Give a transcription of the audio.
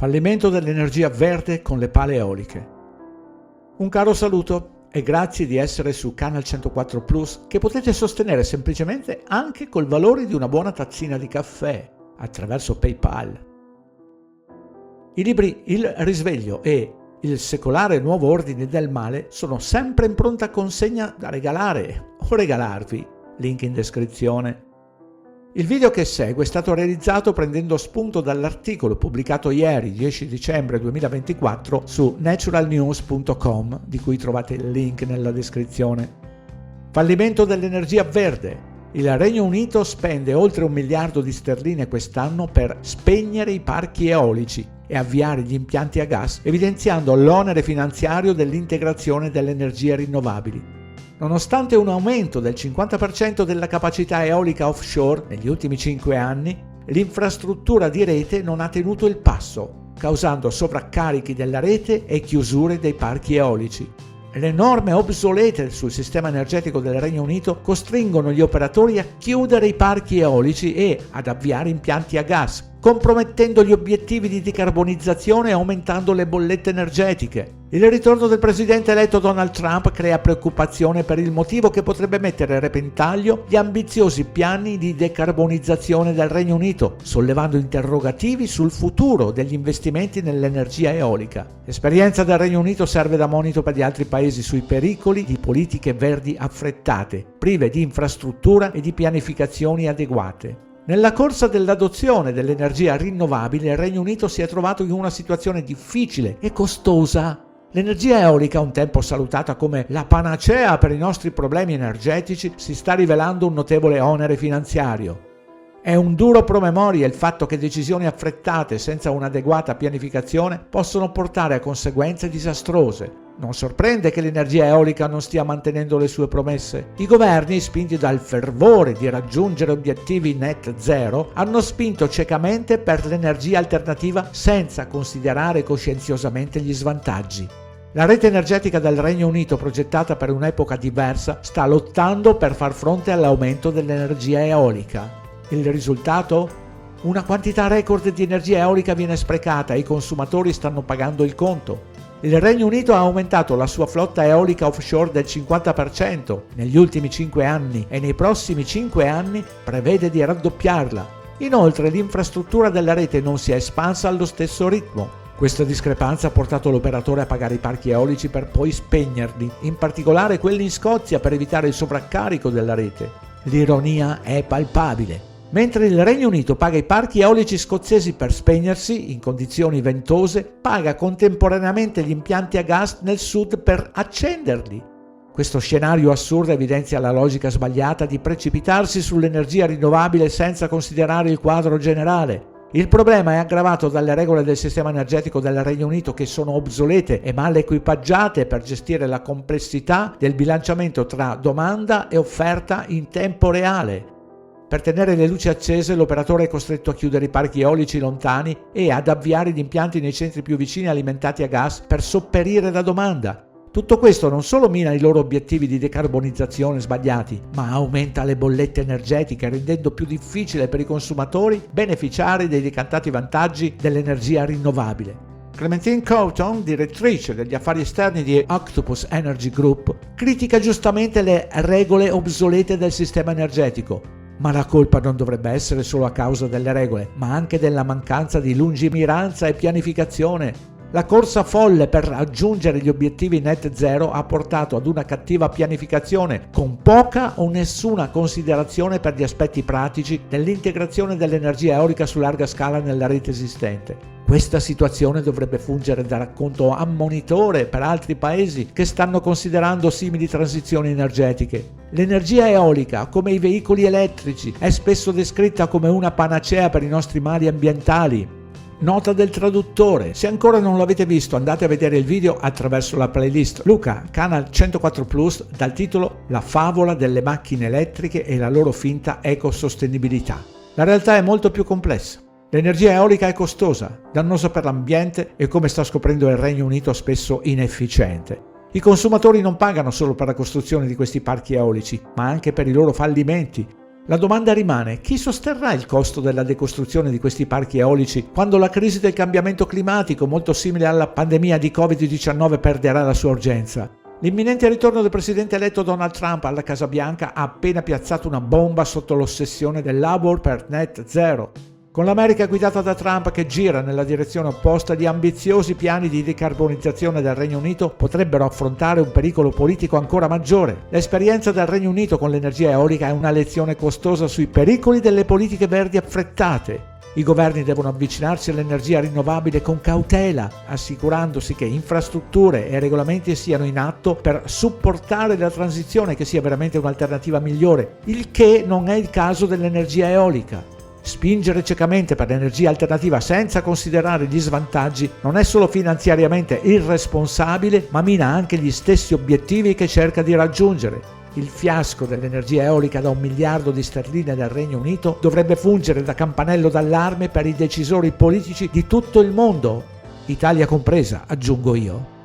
Fallimento dell'energia verde con le pale eoliche. Un caro saluto e grazie di essere su Canal 104 Plus, che potete sostenere semplicemente anche col valore di una buona tazzina di caffè attraverso PayPal. I libri Il risveglio e Il secolare nuovo ordine del male sono sempre in pronta consegna da regalare o regalarvi, link in descrizione. Il video che segue è stato realizzato prendendo spunto dall'articolo pubblicato ieri 10 dicembre 2024 su naturalnews.com, di cui trovate il link nella descrizione. Fallimento dell'energia verde. Il Regno Unito spende oltre 1 miliardo di sterline quest'anno per spegnere i parchi eolici e avviare gli impianti a gas, evidenziando l'onere finanziario dell'integrazione delle energie rinnovabili. Nonostante un aumento del 50% della capacità eolica offshore negli ultimi 5 anni, l'infrastruttura di rete non ha tenuto il passo, causando sovraccarichi della rete e chiusure dei parchi eolici. Le norme obsolete sul sistema energetico del Regno Unito costringono gli operatori a chiudere i parchi eolici e ad avviare impianti a gas, compromettendo gli obiettivi di decarbonizzazione e aumentando le bollette energetiche. Il ritorno del presidente eletto Donald Trump crea preoccupazione per il motivo che potrebbe mettere a repentaglio gli ambiziosi piani di decarbonizzazione del Regno Unito, sollevando interrogativi sul futuro degli investimenti nell'energia eolica. L'esperienza del Regno Unito serve da monito per gli altri paesi sui pericoli di politiche verdi affrettate, prive di infrastruttura e di pianificazioni adeguate. Nella corsa dell'adozione dell'energia rinnovabile, il Regno Unito si è trovato in una situazione difficile e costosa. L'energia eolica, un tempo salutata come la panacea per i nostri problemi energetici, si sta rivelando un notevole onere finanziario. È un duro promemoria il fatto che decisioni affrettate senza un'adeguata pianificazione possono portare a conseguenze disastrose. Non sorprende che l'energia eolica non stia mantenendo le sue promesse. I governi, spinti dal fervore di raggiungere obiettivi net zero, hanno spinto ciecamente per l'energia alternativa senza considerare coscienziosamente gli svantaggi. La rete energetica del Regno Unito, progettata per un'epoca diversa, sta lottando per far fronte all'aumento dell'energia eolica. Il risultato? Una quantità record di energia eolica viene sprecata e i consumatori stanno pagando il conto. Il Regno Unito ha aumentato la sua flotta eolica offshore del 50% negli ultimi 5 anni e nei prossimi 5 anni prevede di raddoppiarla. Inoltre l'infrastruttura della rete non si è espansa allo stesso ritmo. Questa discrepanza ha portato l'operatore a pagare i parchi eolici per poi spegnerli, in particolare quelli in Scozia per evitare il sovraccarico della rete. L'ironia è palpabile. Mentre il Regno Unito paga i parchi eolici scozzesi per spegnersi in condizioni ventose, paga contemporaneamente gli impianti a gas nel sud per accenderli. Questo scenario assurdo evidenzia la logica sbagliata di precipitarsi sull'energia rinnovabile senza considerare il quadro generale. Il problema è aggravato dalle regole del sistema energetico del Regno Unito, che sono obsolete e mal equipaggiate per gestire la complessità del bilanciamento tra domanda e offerta in tempo reale. Per tenere le luci accese, l'operatore è costretto a chiudere i parchi eolici lontani e ad avviare gli impianti nei centri più vicini alimentati a gas per sopperire la domanda. Tutto questo non solo mina i loro obiettivi di decarbonizzazione sbagliati, ma aumenta le bollette energetiche, rendendo più difficile per i consumatori beneficiare dei decantati vantaggi dell'energia rinnovabile. Clementine Coughton, direttrice degli affari esterni di Octopus Energy Group, critica giustamente le regole obsolete del sistema energetico. Ma la colpa non dovrebbe essere solo a causa delle regole, ma anche della mancanza di lungimiranza e pianificazione. La corsa folle per raggiungere gli obiettivi net zero ha portato ad una cattiva pianificazione, con poca o nessuna considerazione per gli aspetti pratici dell'integrazione dell'energia eolica su larga scala nella rete esistente. Questa situazione dovrebbe fungere da racconto ammonitore per altri paesi che stanno considerando simili transizioni energetiche. L'energia eolica, come i veicoli elettrici, è spesso descritta come una panacea per i nostri mali ambientali. Nota del traduttore: se ancora non l'avete visto, andate a vedere il video attraverso la playlist Luca Canal 104 Plus dal titolo La favola delle macchine elettriche e la loro finta ecosostenibilità. La realtà è molto più complessa. L'energia eolica è costosa, dannosa per l'ambiente e, come sta scoprendo il Regno Unito, spesso inefficiente. I consumatori non pagano solo per la costruzione di questi parchi eolici, ma anche per i loro fallimenti. La domanda rimane: chi sosterrà il costo della decostruzione di questi parchi eolici quando la crisi del cambiamento climatico, molto simile alla pandemia di Covid-19, perderà la sua urgenza? L'imminente ritorno del presidente eletto Donald Trump alla Casa Bianca ha appena piazzato una bomba sotto l'ossessione del Labor per Net Zero. Con l'America guidata da Trump che gira nella direzione opposta, gli ambiziosi piani di decarbonizzazione del Regno Unito potrebbero affrontare un pericolo politico ancora maggiore. L'esperienza del Regno Unito con l'energia eolica è una lezione costosa sui pericoli delle politiche verdi affrettate. I governi devono avvicinarsi all'energia rinnovabile con cautela, assicurandosi che infrastrutture e regolamenti siano in atto per supportare la transizione, che sia veramente un'alternativa migliore, il che non è il caso dell'energia eolica. Spingere ciecamente per l'energia alternativa senza considerare gli svantaggi non è solo finanziariamente irresponsabile, ma mina anche gli stessi obiettivi che cerca di raggiungere. Il fiasco dell'energia eolica da 1 miliardo di sterline del Regno Unito dovrebbe fungere da campanello d'allarme per i decisori politici di tutto il mondo, Italia compresa, aggiungo io.